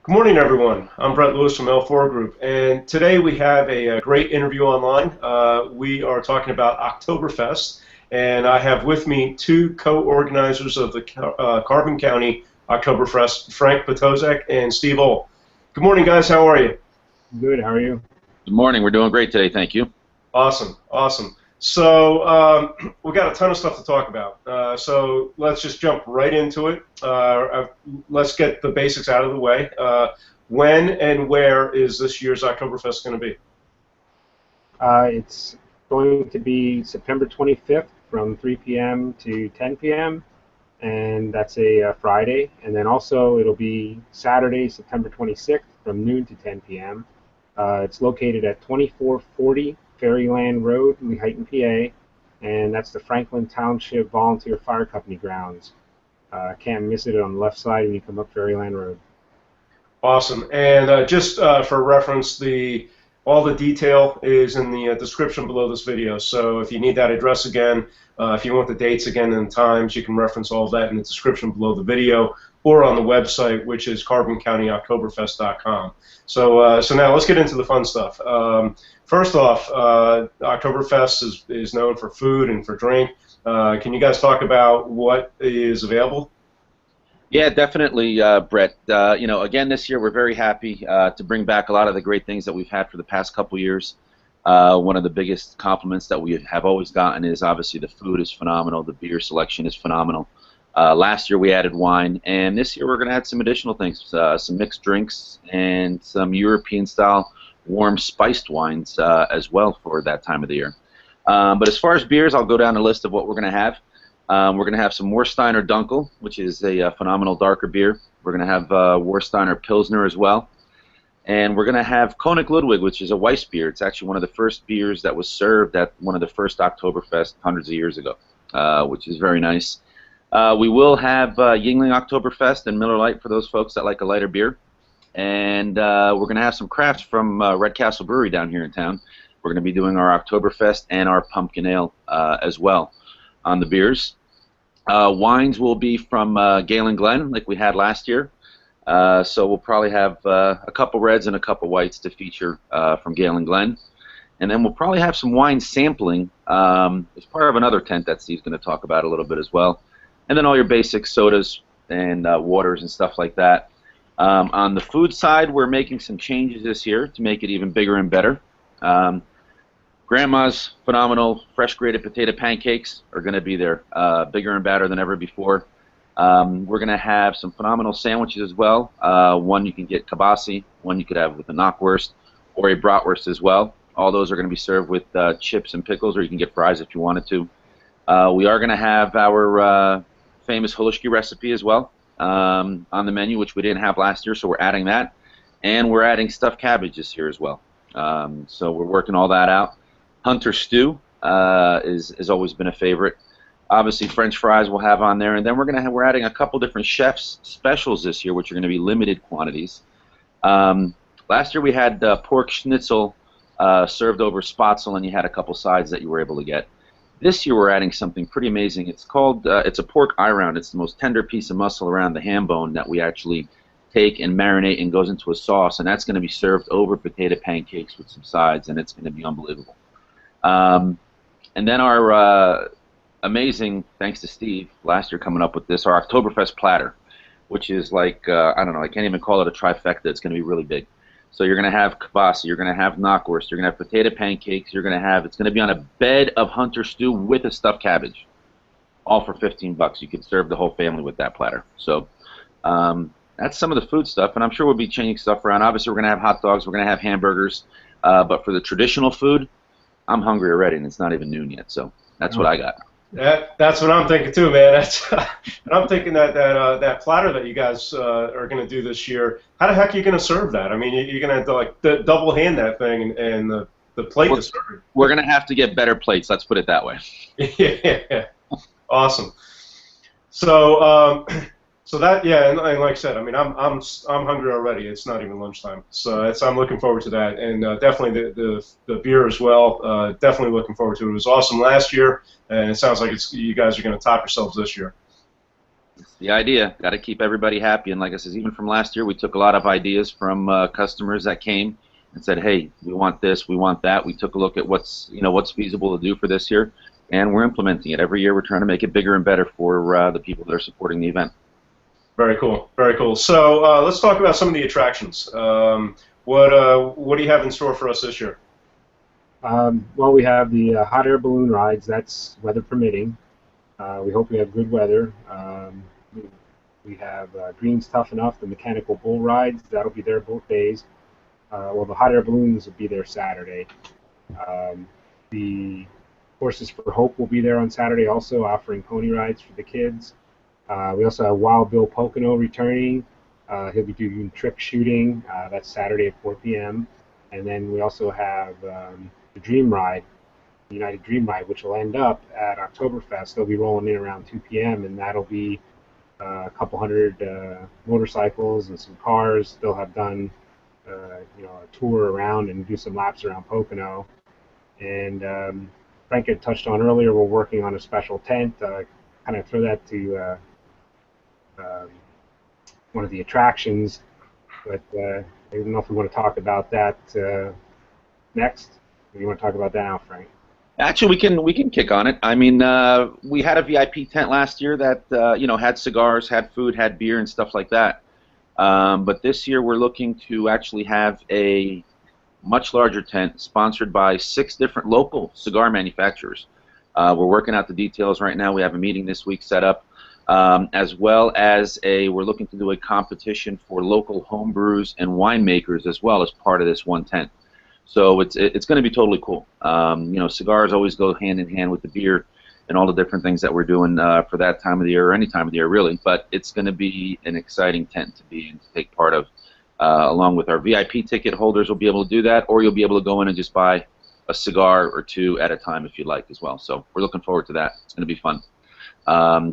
Good morning, everyone. I'm Brett Lewis from L4 Group, and today we have a great interview online. We are talking about Oktoberfest, and I have with me two co-organizers of the Carbon County Oktoberfest, Frank Potoczak and Steve Ohl. Good morning, guys. How are you? Good. How are you? Good morning. We're doing great today. Thank you. Awesome. Awesome. So we've got a ton of stuff to talk about. So let's just jump right into it. Let's get the basics out of the way. When and where is this year's Oktoberfest going to be? It's going to be September 25th from 3 p.m. to 10 p.m. and that's a Friday. And then also it'll be Saturday, September 26th from noon to 10 p.m. It's located at 2440 Fairyland Road, Leighton, PA, and that's the Franklin Township Volunteer Fire Company grounds. Can't miss it on the left side when you come up Fairyland Road. Awesome. And just for reference, all the detail is in the description below this video. So if you need that address again, if you want the dates again and times, you can reference all of that in the description below the video or on the website, which is carboncountyooktoberfest.com. So now let's get into the fun stuff. First off, Oktoberfest is known for food and for drink. Can you guys talk about what is available? Yeah, definitely, Brett. Again, this year we're very happy to bring back a lot of the great things that we've had for the past couple years. One of the biggest compliments that we have always gotten is obviously the food is phenomenal, the beer selection is phenomenal. Last year we added wine, and this year we're going to add some additional things, some mixed drinks and some European-style warm spiced wines as well for that time of the year. But as far as beers, I'll go down the list of what we're going to have. We're going to have some Warsteiner Dunkel, which is a phenomenal darker beer. We're going to have Warsteiner Pilsner as well. And we're going to have König Ludwig, which is a Weiss beer. It's actually one of the first beers that was served at one of the first Oktoberfest hundreds of years ago, which is very nice. We will have Yuengling Oktoberfest and Miller Lite for those folks that like a lighter beer. And we're going to have some crafts from Red Castle Brewery down here in town. We're going to be doing our Oktoberfest and our Pumpkin Ale as well on the beers. Wines will be from Galen Glen, like we had last year. So we'll probably have a couple reds and a couple whites to feature from Galen Glen. And then we'll probably have some wine sampling as part of another tent that Steve's going to talk about a little bit as well. And then all your basic sodas and waters and stuff like that. On the food side, we're making some changes this year to make it even bigger and better. Grandma's phenomenal fresh grated potato pancakes are going to be there, bigger and badder than ever before. We're going to have some phenomenal sandwiches as well. One you can get kibasi, one you could have with a knockwurst, or a bratwurst as well. All those are going to be served with chips and pickles, or you can get fries if you wanted to. We are going to have our famous Holushki recipe as well on the menu, which we didn't have last year, so we're adding that. And we're adding stuffed cabbage this year as well. So we're working all that out. Hunter stew has always been a favorite. Obviously, French fries we'll have on there, and then we're adding a couple different chefs' specials this year, which are going to be limited quantities. Last year we had pork schnitzel served over spatzel, and you had a couple sides that you were able to get. This year we're adding something pretty amazing. It's called it's a pork eye round. It's the most tender piece of muscle around the ham bone that we actually take and marinate and goes into a sauce, and that's going to be served over potato pancakes with some sides, and it's going to be unbelievable. And then our amazing, thanks to Steve, last year coming up with this, our Oktoberfest platter, which is like, I don't know, I can't even call it a trifecta. It's going to be really big. So you're going to have kibasi, you're going to have knockwurst, you're going to have potato pancakes, it's going to be on a bed of hunter stew with a stuffed cabbage, all for $15. You could serve the whole family with that platter. So that's some of the food stuff, and I'm sure we'll be changing stuff around. Obviously, we're going to have hot dogs, we're going to have hamburgers, but for the traditional food, I'm hungry already, and it's not even noon yet, so that's what I got. That's what I'm thinking too, man. And I'm thinking that platter that you guys are going to do this year, how the heck are you going to serve that? I mean, you're going to have to like double hand that thing and the plate to serve it. We're going to have to get better plates. Let's put it that way. Yeah, awesome. So so that, yeah, and like I said, I mean, I'm hungry already. It's not even lunchtime, so I'm looking forward to that, and definitely the beer as well. Definitely looking forward to it. It was awesome last year, and it sounds like you guys are going to top yourselves this year. It's the idea. Got to keep everybody happy. And like I said, even from last year, we took a lot of ideas from customers that came and said, "Hey, we want this, we want that." We took a look at what's feasible to do for this year, and we're implementing it. Every year, we're trying to make it bigger and better for the people that are supporting the event. Very cool. Very cool. So let's talk about some of the attractions. What do you have in store for us this year? Well, we have the hot air balloon rides. That's weather permitting. We hope we have good weather. We have Green's Tough Enough, the mechanical bull rides. That'll be there both days. Well, the hot air balloons will be there Saturday. The Horses for Hope will be there on Saturday also, offering pony rides for the kids. We also have Wild Bill Pocono returning. He'll be doing trick shooting. That's Saturday at 4 p.m. And then we also have the Dream Ride, the United Dream Ride, which will end up at Oktoberfest. They'll be rolling in around 2 p.m. and that'll be a couple hundred motorcycles and some cars. They'll have done a tour around and do some laps around Pocono. And Frank had touched on earlier, we're working on a special tent. Kind of throw that to one of the attractions, but I don't know if we want to talk about that next. Or you want to talk about that now, Frank? Actually, we can kick on it. I mean, we had a VIP tent last year that had cigars, had food, had beer, and stuff like that. But this year we're looking to actually have a much larger tent sponsored by 6 different local cigar manufacturers. We're working out the details right now. We have a meeting this week set up, as well as we're looking to do a competition for local home brews and winemakers as well as part of this one tent. So it's going to be totally cool. Cigars always go hand in hand with the beer and all the different things that we're doing for that time of the year or any time of the year really. But it's going to be an exciting tent to be and to take part of. Along with our VIP ticket holders will be able to do that, or you'll be able to go in and just buy a cigar or 2 at a time if you'd like as well. So we're looking forward to that. It's going to be fun.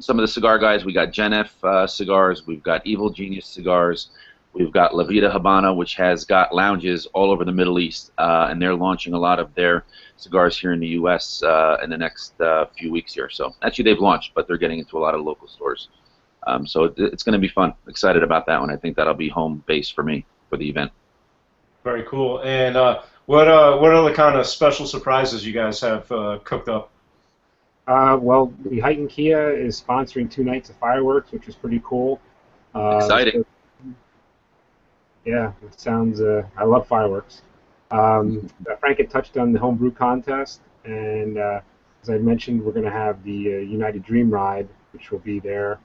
Some of the cigar guys, we got Gen F cigars, we've got Evil Genius cigars, we've got La Vida Habana, which has got lounges all over the Middle East, and they're launching a lot of their cigars here in the U.S. In the next few weeks here. So actually they've launched, but they're getting into a lot of local stores. So it's going to be fun. Excited about that one. I think that'll be home base for me for the event. Very cool. And what other kind of special surprises you guys have cooked up? Well, the Leighton Kia is sponsoring 2 nights of fireworks, which is pretty cool. Exciting. Yeah, it sounds. I love fireworks. Frank had touched on the homebrew contest, and as I mentioned, we're going to have the United Dream Ride, which will be there.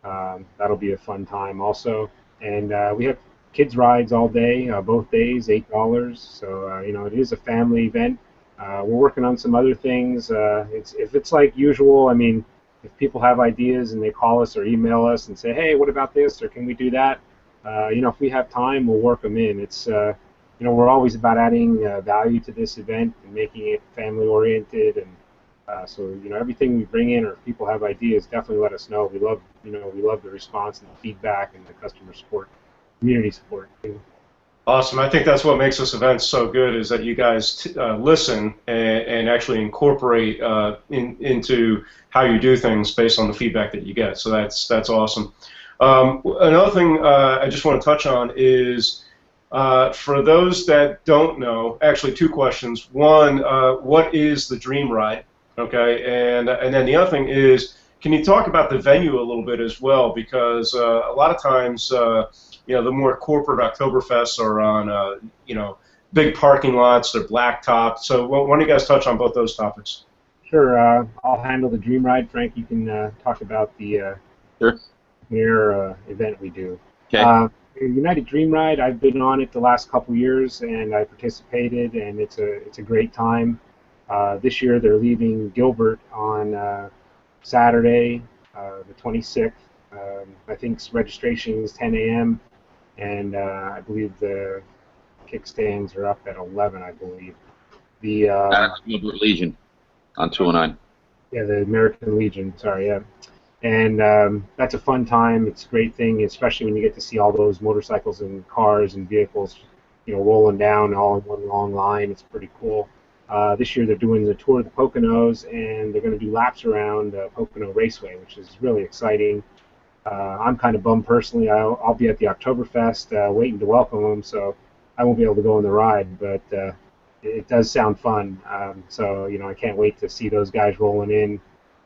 That'll be a fun time also. And we have kids rides all day, both days, $8. So it is a family event. We're working on some other things. If it's like usual, I mean, if people have ideas and they call us or email us and say, hey, what about this, or can we do that? If we have time, we'll work them in. It's we're always about adding value to this event and making it family oriented, and so everything we bring in, or if people have ideas, definitely let us know. We love the response and the feedback and the customer support, community support too. Awesome. I think that's what makes this event so good, is that you guys listen and actually incorporate into how you do things based on the feedback that you get. So that's awesome. Another thing I just want to touch on is, for those that don't know, actually 2 questions. One, what is the Dream Ride? Okay, and then the other thing is, can you talk about the venue a little bit as well? Because a lot of times, the more corporate Oktoberfests are on, big parking lots, they're blacktop. So why don't you guys touch on both those topics? Sure, I'll handle the Dream Ride. Frank, you can talk about the event we do. Okay. United Dream Ride, I've been on it the last couple years, and I participated, and it's a great time. This year they're leaving Gilbert on Saturday, the 26th. I think registration is 10 a.m. and I believe the kickstands are up at 11. I believe That's Gilbert Legion on 209. Yeah, the American Legion. Sorry, yeah. And that's a fun time. It's a great thing, especially when you get to see all those motorcycles and cars and vehicles, rolling down all in one long line. It's pretty cool. This year they're doing the Tour of the Poconos, and they're going to do laps around Pocono Raceway, which is really exciting. I'm kind of bummed personally. I'll be at the Oktoberfest waiting to welcome them, so I won't be able to go on the ride, but it does sound fun. So, I can't wait to see those guys rolling in.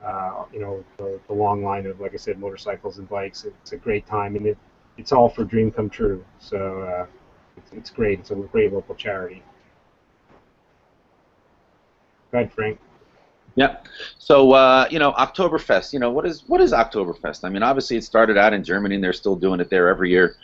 The long line of, like I said, motorcycles and bikes. It's a great time, and it's all for Dream Come True. So it's great. It's a great local charity. Go ahead, Frank. Yep. So Oktoberfest. What is Oktoberfest? I mean, obviously it started out in Germany, and they're still doing it there every year.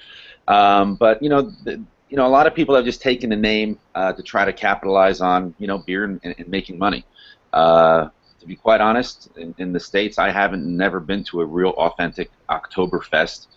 But a lot of people have just taken the name to try to capitalize on beer and making money. To be quite honest, in the States, I haven't never been to a real authentic Oktoberfest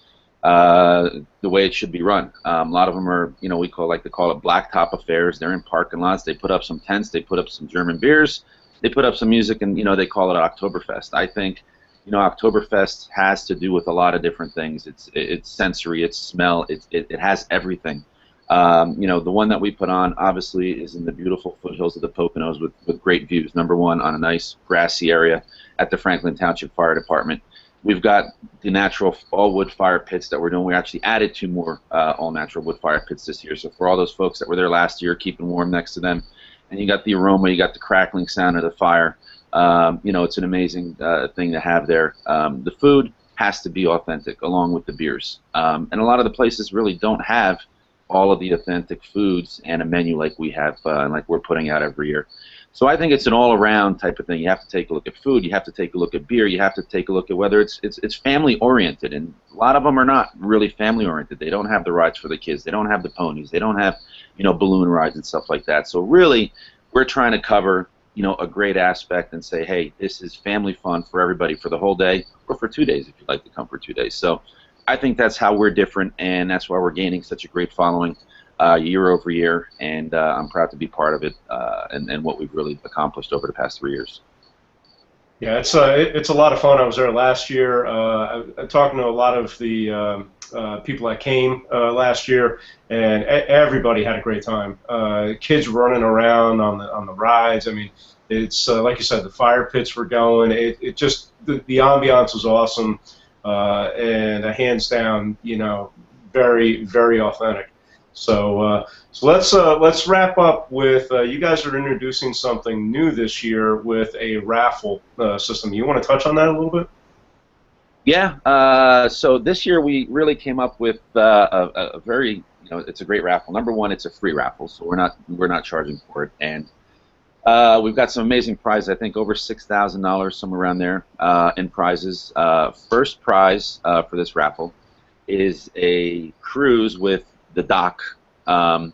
the way it should be run. A lot of them are, we like to call it blacktop affairs. They're in parking lots. They put up some tents. They put up some German beers. They put up some music, and they call it Oktoberfest. I think Oktoberfest has to do with a lot of different things. It's sensory, it's smell, it has everything. The one that we put on obviously is in the beautiful foothills of the Poconos with great views. Number one, on a nice grassy area at the Franklin Township Fire Department. We've got the natural all-wood fire pits that we're doing. We actually added 2 more all-natural wood fire pits this year. So for all those folks that were there last year, keeping warm next to them, and you got the aroma, you got the crackling sound of the fire. It's an amazing thing to have there. The food has to be authentic, along with the beers. And a lot of the places really don't have all of the authentic foods and a menu like we have, like we're putting out every year. So I think it's an all-around type of thing. You have to take a look at food. You have to take a look at beer. You have to take a look at whether it's family-oriented. And a lot of them are not really family-oriented. They don't have the rides for the kids. They don't have the ponies. They don't have, balloon rides and stuff like that. So really, we're trying to cover, a great aspect and say, hey, this is family fun for everybody for the whole day or for 2 days if you'd like to come for 2 days. So I think that's how we're different, and that's why we're gaining such a great following year over year, and I'm proud to be part of it and what we've really accomplished over the past 3 years. Yeah, it's a lot of fun. I was there last year. I'm talking to a lot of the people that came last year, and everybody had a great time. Kids running around on the rides. I mean, it's like you said, the fire pits were going. It just the ambiance was awesome, and hands down, very, very authentic. So let's wrap up with you guys are introducing something new this year with a raffle system. You want to touch on that a little bit? Yeah. So this year we really came up with a very it's a great raffle. Number one, it's a free raffle, so we're not charging for it, and we've got some amazing prizes. I think over $6,000, somewhere around there, in prizes. First prize for this raffle is a cruise with the dock, and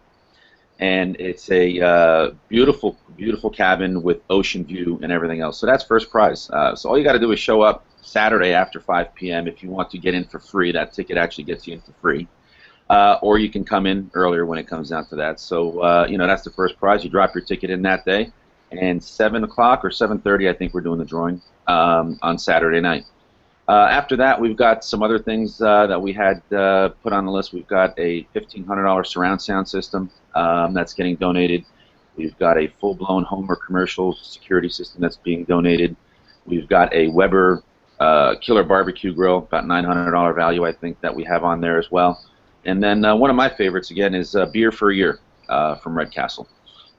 it's a beautiful, beautiful cabin with ocean view and everything else. So that's first prize. So all you got to do is show up Saturday after 5 p.m. if you want to get in for free. That ticket actually gets you in for free. Or you can come in earlier when it comes down to that. So that's the first prize. You drop your ticket in that day, and 7 o'clock or 7:30, I think we're doing the drawing on Saturday night. After that, we've got some other things that we had put on the list. We've got a $1,500 surround sound system that's getting donated. We've got a full-blown home or commercial security system that's being donated. We've got a Weber killer barbecue grill, about $900 value, I think, that we have on there as well. And then one of my favorites, again, is beer for a year from Red Castle.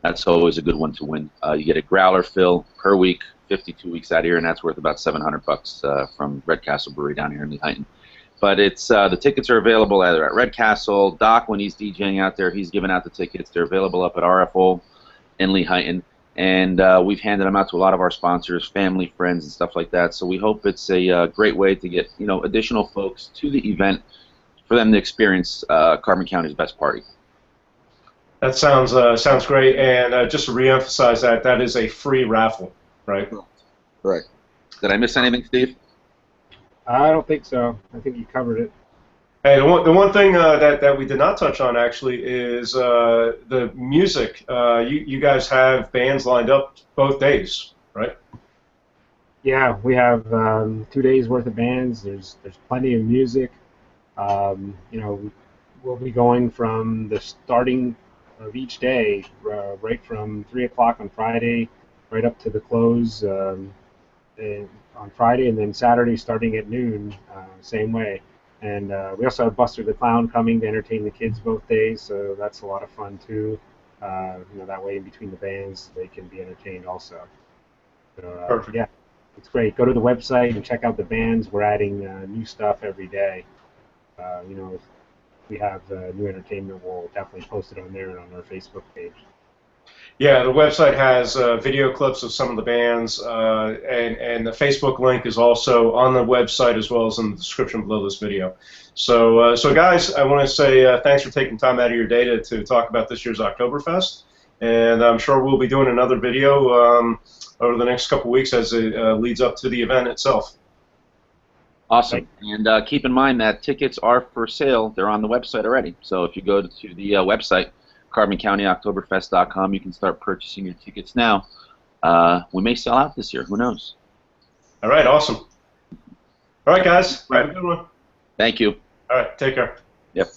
That's always a good one to win. You get a growler fill per week, 52 weeks out here, and that's worth about $700 from Red Castle Brewery down here in Leighton. But it's the tickets are available either at Red Castle. Doc, when he's DJing out there, he's giving out the tickets. They're available up at RFO in Leighton, and we've handed them out to a lot of our sponsors, family, friends, and stuff like that. So we hope it's a great way to get additional folks to the event for them to experience Carbon County's best party. That sounds great. And just to reemphasize that is a free raffle. Right. Right. Did I miss anything, Steve? I don't think so. I think you covered it. Hey, the one thing that we did not touch on actually is the music. You guys have bands lined up both days, right? Yeah, we have 2 days worth of bands. There's plenty of music. We'll be going from the starting of each day, right from 3 o'clock on Friday, right up to the close. And on Friday, and then Saturday starting at noon, same way. And we also have Buster the Clown coming to entertain the kids both days, so that's a lot of fun too. That way in between the bands they can be entertained also. So Perfect. yeah, it's great. Go to the website and check out the bands. We're adding new stuff every day. If we have new entertainment, we'll definitely post it on there and on our Facebook page. Yeah, the website has video clips of some of the bands, and the Facebook link is also on the website as well as in the description below this video. So guys, I want to say thanks for taking time out of your day to talk about this year's Oktoberfest, and I'm sure we'll be doing another video over the next couple weeks as it leads up to the event itself. Awesome. And keep in mind that tickets are for sale. They're on the website already. So if you go to the website, CarbonCountyOktoberfest.com, you can start purchasing your tickets now. We may sell out this year. Who knows? All right, awesome. All right, guys. Have a good one. Thank you. All right, take care. Yep.